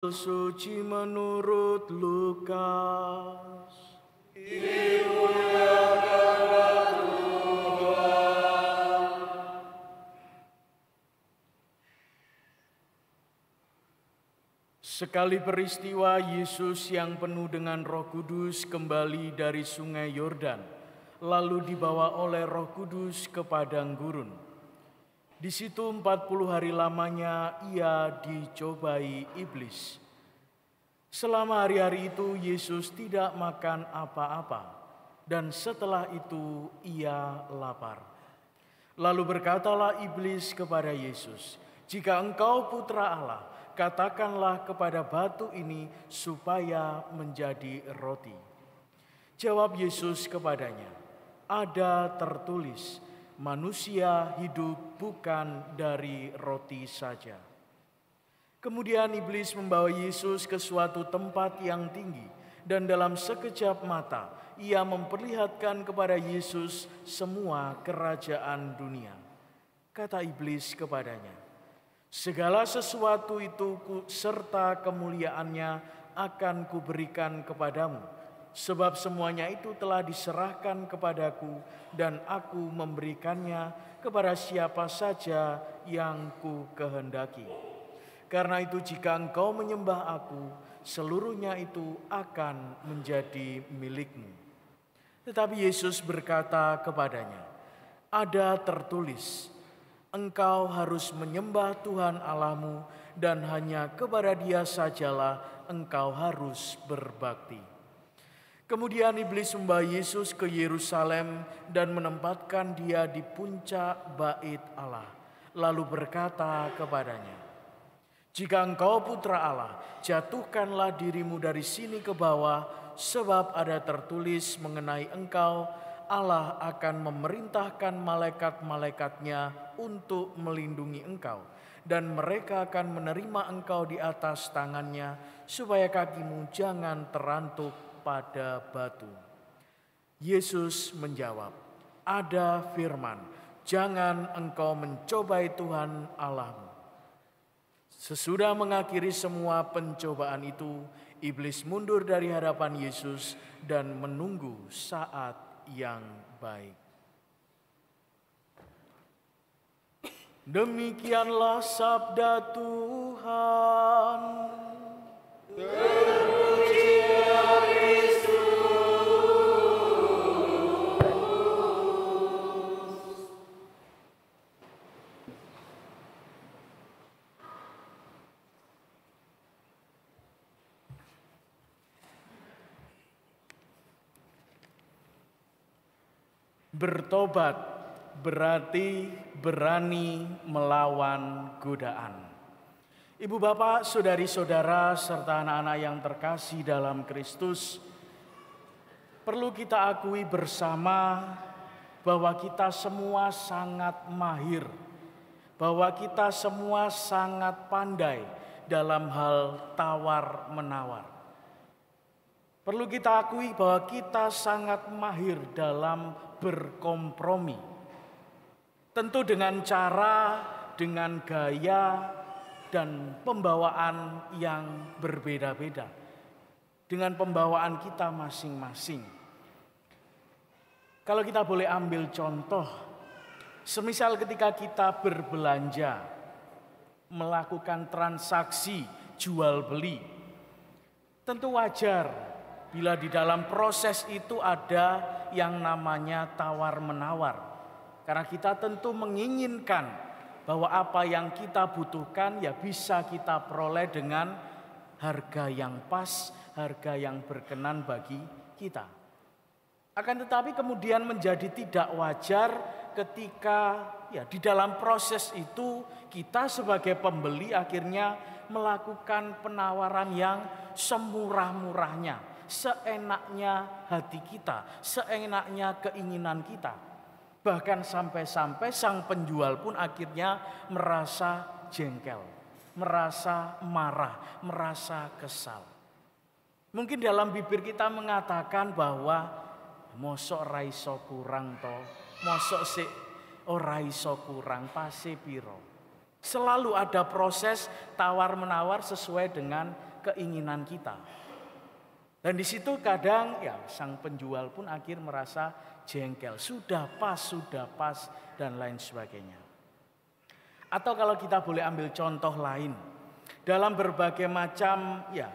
Suci menurut Lukas. Sekali peristiwa Yesus yang penuh dengan Roh Kudus kembali dari sungai Yordan, lalu dibawa oleh Roh Kudus ke padang gurun. Di situ 40 hari lamanya ia dicobai iblis. Selama hari-hari itu Yesus tidak makan apa-apa, dan setelah itu ia lapar. Lalu berkatalah iblis kepada Yesus, "Jika engkau putra Allah, katakanlah kepada batu ini supaya menjadi roti." Jawab Yesus kepadanya, "Ada tertulis, manusia hidup bukan dari roti saja." Kemudian iblis membawa Yesus ke suatu tempat yang tinggi, dan dalam sekejap mata ia memperlihatkan kepada Yesus semua kerajaan dunia. Kata iblis kepadanya, "Segala sesuatu itu serta kemuliaannya akan kuberikan kepadamu, sebab semuanya itu telah diserahkan kepadaku dan aku memberikannya kepada siapa saja yang ku kehendaki. Karena itu jika engkau menyembah aku, seluruhnya itu akan menjadi milikmu." Tetapi Yesus berkata kepadanya, "Ada tertulis, engkau harus menyembah Tuhan Allahmu dan hanya kepada Dia sajalah engkau harus berbakti." Kemudian iblis membawa Yesus ke Yerusalem dan menempatkan Dia di puncak bait Allah, lalu berkata kepadanya, "Jika engkau putra Allah, jatuhkanlah dirimu dari sini ke bawah, sebab ada tertulis mengenai engkau, Allah akan memerintahkan malaikat-malaikatnya untuk melindungi engkau, dan mereka akan menerima engkau di atas tangannya, supaya kakimu jangan terantuk pada batu." Yesus menjawab, "Ada firman, jangan engkau mencobai Tuhan Allahmu." Sesudah mengakhiri semua pencobaan itu, iblis mundur dari hadapan Yesus dan menunggu saat yang baik. Demikianlah sabda Tuhan. Terpujilah Kristus. Bertobat berarti berani melawan godaan. Ibu bapak, saudari-saudara, serta anak-anak yang terkasih dalam Kristus, perlu kita akui bersama bahwa kita semua sangat mahir, bahwa kita semua sangat pandai dalam hal tawar-menawar. Perlu kita akui bahwa kita sangat mahir dalam berkompromi. Tentu dengan cara, dengan gaya, dan pembawaan yang berbeda-beda. Dengan pembawaan kita masing-masing. Kalau kita boleh ambil contoh, semisal ketika kita berbelanja, melakukan transaksi jual beli, tentu wajar bila di dalam proses itu ada yang namanya tawar-menawar. Karena kita tentu menginginkan bahwa apa yang kita butuhkan ya bisa kita peroleh dengan harga yang pas, harga yang berkenan bagi kita. Akan tetapi kemudian menjadi tidak wajar ketika ya di dalam proses itu kita sebagai pembeli akhirnya melakukan penawaran yang semurah-murahnya, seenaknya hati kita, seenaknya keinginan kita. Bahkan sampai-sampai sang penjual pun akhirnya merasa jengkel, merasa marah, merasa kesal. Mungkin dalam bibir kita mengatakan bahwa mosok ora iso kurang to, mosok sik ora iso kurang pase piro. Selalu ada proses tawar-menawar sesuai dengan keinginan kita. Dan di situ kadang ya sang penjual pun akhir merasa jengkel, sudah pas dan lain sebagainya. Atau kalau kita boleh ambil contoh lain, dalam berbagai macam ya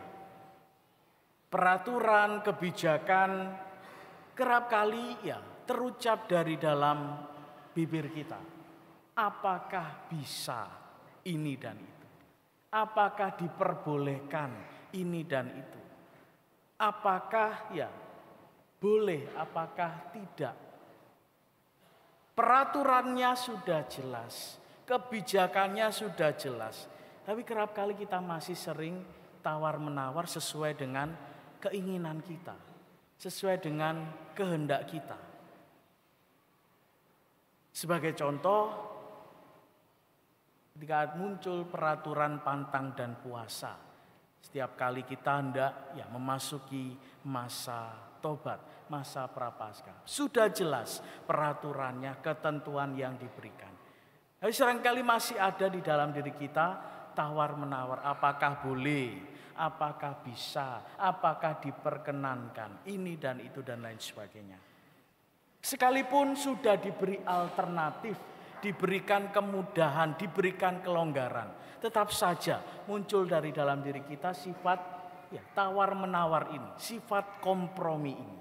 peraturan, kebijakan kerap kali ya terucap dari dalam bibir kita. Apakah bisa ini dan itu? Apakah diperbolehkan ini dan itu? Apakah ya boleh, apakah tidak? Peraturannya sudah jelas, kebijakannya sudah jelas. Tapi kerap kali kita masih sering tawar-menawar sesuai dengan keinginan kita, sesuai dengan kehendak kita. Sebagai contoh, ketika muncul peraturan pantang dan puasa, setiap kali kita hendak ya memasuki masa tobat, masa prapaskah, sudah jelas peraturannya, ketentuan yang diberikan. Tapi seringkali masih ada di dalam diri kita tawar-menawar, apakah boleh, apakah bisa, apakah diperkenankan, ini dan itu dan lain sebagainya. Sekalipun sudah diberi alternatif, diberikan kemudahan, diberikan kelonggaran, tetap saja muncul dari dalam diri kita sifat ya, tawar-menawar ini, sifat kompromi ini.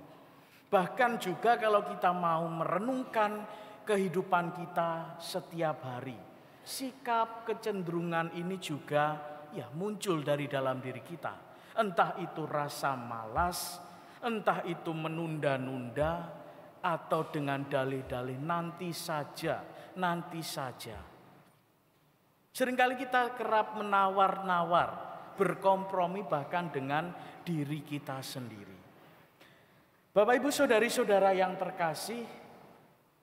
Bahkan juga kalau kita mau merenungkan kehidupan kita setiap hari, sikap kecenderungan ini juga ya muncul dari dalam diri kita. Entah itu rasa malas, entah itu menunda-nunda, atau dengan dalih-dalih nanti saja. Seringkali kita kerap menawar-nawar, berkompromi bahkan dengan diri kita sendiri. Bapak Ibu saudari-saudara yang terkasih,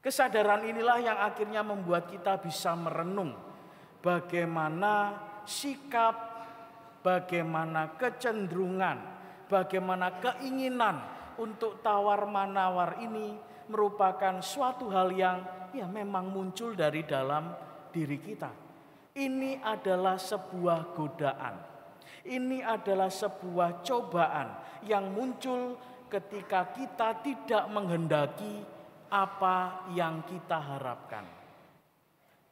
kesadaran inilah yang akhirnya membuat kita bisa merenung bagaimana sikap, bagaimana kecenderungan, bagaimana keinginan untuk tawar-menawar ini merupakan suatu hal yang ya memang muncul dari dalam diri kita. Ini adalah sebuah godaan. Ini adalah sebuah cobaan yang muncul ketika kita tidak menghendaki apa yang kita harapkan.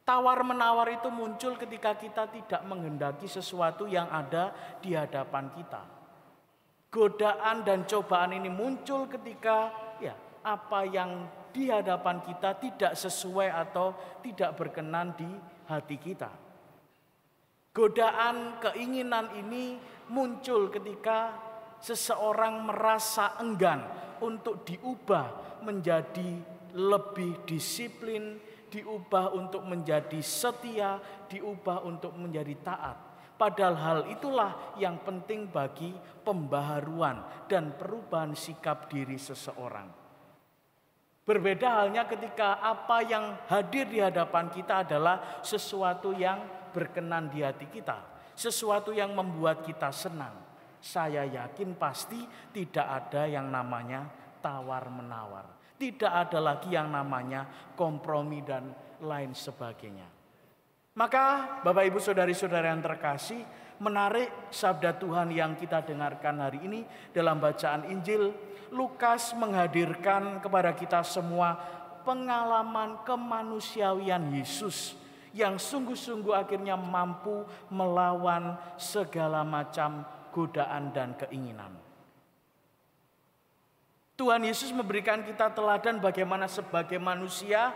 Tawar-menawar itu muncul ketika kita tidak menghendaki sesuatu yang ada di hadapan kita. Godaan dan cobaan ini muncul ketika ya apa yang di hadapan kita tidak sesuai atau tidak berkenan di hati kita. Godaan, keinginan ini muncul ketika seseorang merasa enggan untuk diubah menjadi lebih disiplin, diubah untuk menjadi setia, diubah untuk menjadi taat. Padahal hal itulah yang penting bagi pembaharuan dan perubahan sikap diri seseorang. Berbeda halnya ketika apa yang hadir di hadapan kita adalah sesuatu yang berkenan di hati kita, sesuatu yang membuat kita senang. Saya yakin pasti tidak ada yang namanya tawar-menawar. Tidak ada lagi yang namanya kompromi dan lain sebagainya. Maka Bapak Ibu saudari-saudara yang terkasih, menarik sabda Tuhan yang kita dengarkan hari ini dalam bacaan Injil. Lukas menghadirkan kepada kita semua pengalaman kemanusiawian Yesus yang sungguh-sungguh akhirnya mampu melawan segala macam godaan dan keinginan. Tuhan Yesus memberikan kita teladan bagaimana sebagai manusia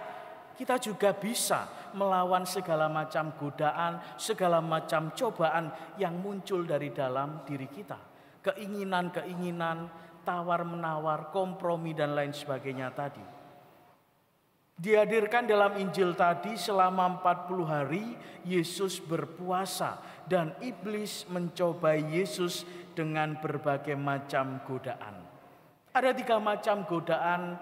kita juga bisa melawan segala macam godaan, segala macam cobaan yang muncul dari dalam diri kita. Keinginan-keinginan, tawar-menawar, kompromi dan lain sebagainya tadi. Dihadirkan dalam Injil tadi selama 40 hari Yesus berpuasa dan iblis mencobai Yesus dengan berbagai macam godaan. Ada 3 macam godaan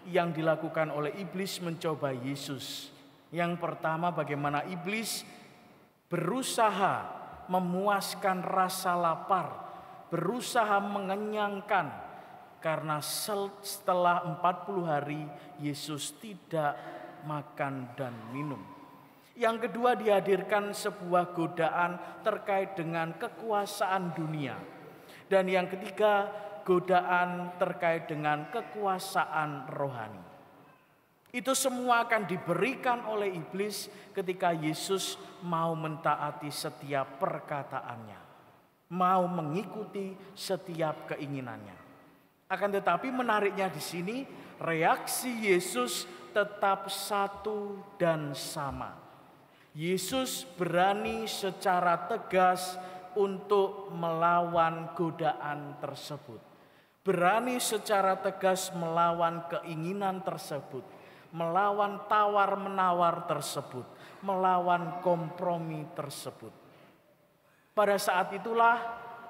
yang dilakukan oleh iblis mencoba Yesus. Yang pertama, bagaimana iblis berusaha memuaskan rasa lapar, berusaha mengenyangkan, karena setelah 40 hari Yesus tidak makan dan minum. Yang kedua, dihadirkan sebuah godaan terkait dengan kekuasaan dunia. Dan yang ketiga, godaan terkait dengan kekuasaan rohani. Itu semua akan diberikan oleh iblis ketika Yesus mau mentaati setiap perkataannya, mau mengikuti setiap keinginannya. Akan tetapi menariknya di sini, reaksi Yesus tetap satu dan sama. Yesus berani secara tegas untuk melawan godaan tersebut. Berani secara tegas melawan keinginan tersebut, melawan tawar-menawar tersebut, melawan kompromi tersebut. Pada saat itulah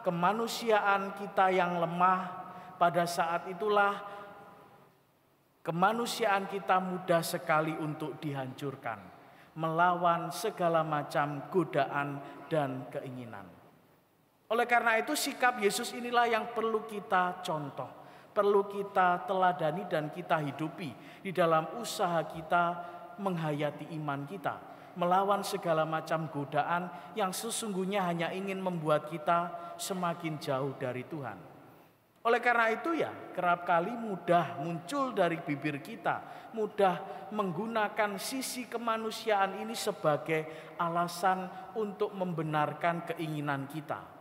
kemanusiaan kita yang lemah, pada saat itulah kemanusiaan kita mudah sekali untuk dihancurkan, melawan segala macam godaan dan keinginan. Oleh karena itu sikap Yesus inilah yang perlu kita contoh, perlu kita teladani dan kita hidupi di dalam usaha kita menghayati iman kita, melawan segala macam godaan yang sesungguhnya hanya ingin membuat kita semakin jauh dari Tuhan. Oleh karena itu ya, kerap kali mudah muncul dari bibir kita, mudah menggunakan sisi kemanusiaan ini sebagai alasan untuk membenarkan keinginan kita.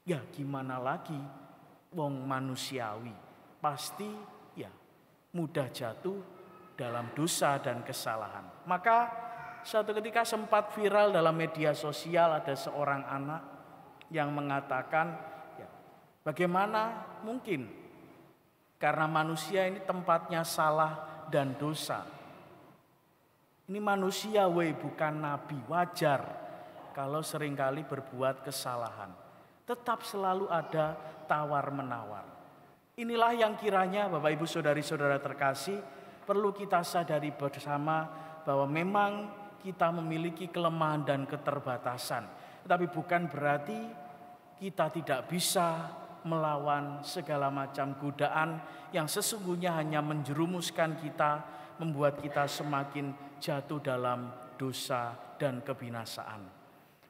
Ya gimana lagi, wong manusiawi pasti ya mudah jatuh dalam dosa dan kesalahan. Maka suatu ketika sempat viral dalam media sosial, ada seorang anak yang mengatakan, ya, bagaimana mungkin karena manusia ini tempatnya salah dan dosa. Ini manusia bukan nabi, wajar kalau seringkali berbuat kesalahan. Tetap selalu ada tawar-menawar. Inilah yang kiranya Bapak Ibu Saudari-saudara terkasih perlu kita sadari bersama bahwa memang kita memiliki kelemahan dan keterbatasan. Tetapi bukan berarti kita tidak bisa melawan segala macam godaan yang sesungguhnya hanya menjerumuskan kita, membuat kita semakin jatuh dalam dosa dan kebinasaan.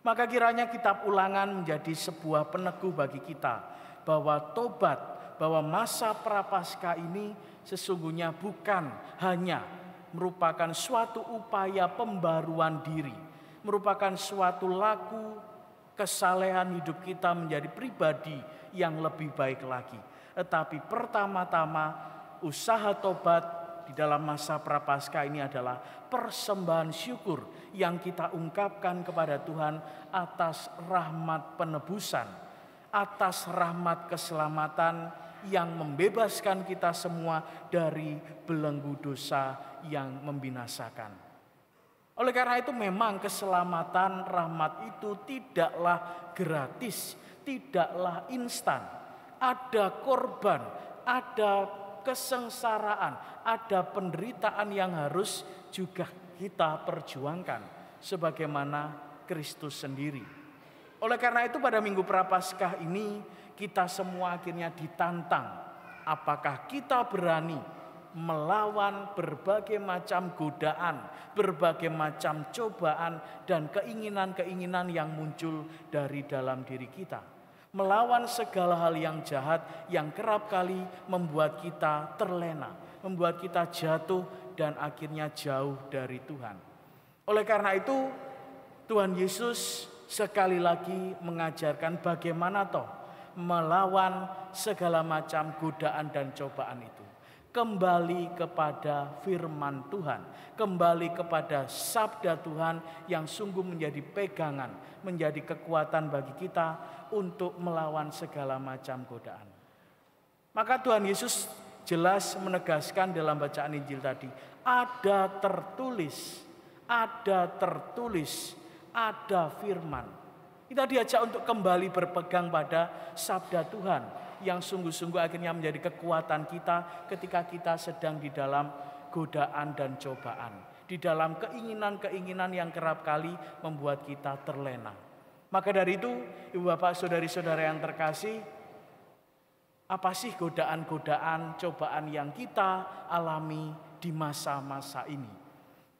Maka kiranya kitab Ulangan menjadi sebuah peneguh bagi kita bahwa tobat, bahwa masa prapaskah ini sesungguhnya bukan hanya merupakan suatu upaya pembaruan diri, merupakan suatu laku kesalehan hidup kita menjadi pribadi yang lebih baik lagi. Tetapi pertama-tama usaha tobat di dalam masa prapaskah ini adalah persembahan syukur yang kita ungkapkan kepada Tuhan atas rahmat penebusan, atas rahmat keselamatan yang membebaskan kita semua dari belenggu dosa yang membinasakan. Oleh karena itu memang keselamatan rahmat itu tidaklah gratis, tidaklah instan. Ada korban, ada kesengsaraan, ada penderitaan yang harus juga kita perjuangkan sebagaimana Kristus sendiri. Oleh karena itu pada Minggu Prapaskah ini kita semua akhirnya ditantang. Apakah kita berani melawan berbagai macam godaan, berbagai macam cobaan dan keinginan-keinginan yang muncul dari dalam diri kita. Melawan segala hal yang jahat yang kerap kali membuat kita terlena, membuat kita jatuh dan akhirnya jauh dari Tuhan. Oleh karena itu Tuhan Yesus sekali lagi mengajarkan bagaimana toh melawan segala macam godaan dan cobaan itu. Kembali kepada firman Tuhan, kembali kepada sabda Tuhan yang sungguh menjadi pegangan, menjadi kekuatan bagi kita untuk melawan segala macam godaan. Maka Tuhan Yesus jelas menegaskan dalam bacaan Injil tadi, ada tertulis, ada firman. Kita diajak untuk kembali berpegang pada sabda Tuhan yang sungguh-sungguh akhirnya menjadi kekuatan kita ketika kita sedang di dalam godaan dan cobaan, di dalam keinginan-keinginan yang kerap kali membuat kita terlena. Maka dari itu, Ibu Bapak Saudari-saudara yang terkasih, apa sih godaan-godaan, cobaan yang kita alami di masa-masa ini?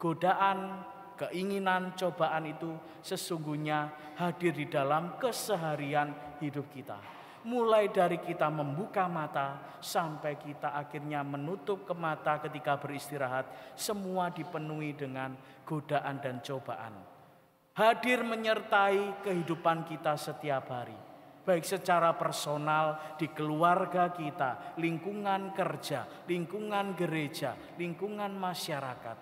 Godaan keinginan, cobaan itu sesungguhnya hadir di dalam keseharian hidup kita. Mulai dari kita membuka mata sampai kita akhirnya menutup ke mata ketika beristirahat, semua dipenuhi dengan godaan dan cobaan. Hadir menyertai kehidupan kita setiap hari. Baik secara personal, di keluarga kita, lingkungan kerja, lingkungan gereja, lingkungan masyarakat.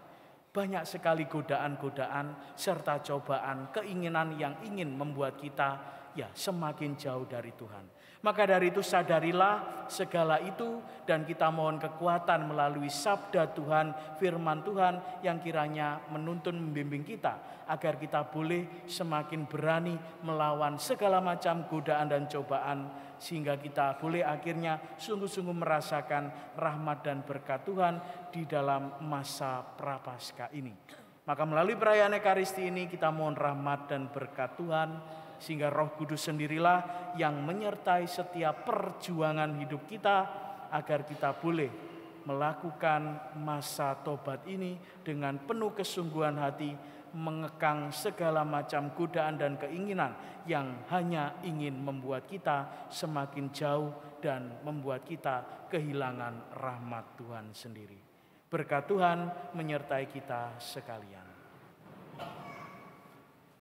Banyak sekali godaan-godaan serta cobaan, keinginan yang ingin membuat kita semakin jauh dari Tuhan. Maka dari itu sadarilah segala itu dan kita mohon kekuatan melalui sabda Tuhan, firman Tuhan yang kiranya menuntun membimbing kita agar kita boleh semakin berani melawan segala macam godaan dan cobaan sehingga kita boleh akhirnya sungguh-sungguh merasakan rahmat dan berkat Tuhan di dalam masa Prapaskah ini. Maka melalui perayaan Ekaristi ini kita mohon rahmat dan berkat Tuhan sehingga Roh Kudus sendirilah yang menyertai setiap perjuangan hidup kita agar kita boleh melakukan masa tobat ini dengan penuh kesungguhan hati, mengekang segala macam godaan dan keinginan yang hanya ingin membuat kita semakin jauh dan membuat kita kehilangan rahmat Tuhan sendiri. Berkat Tuhan menyertai kita sekalian.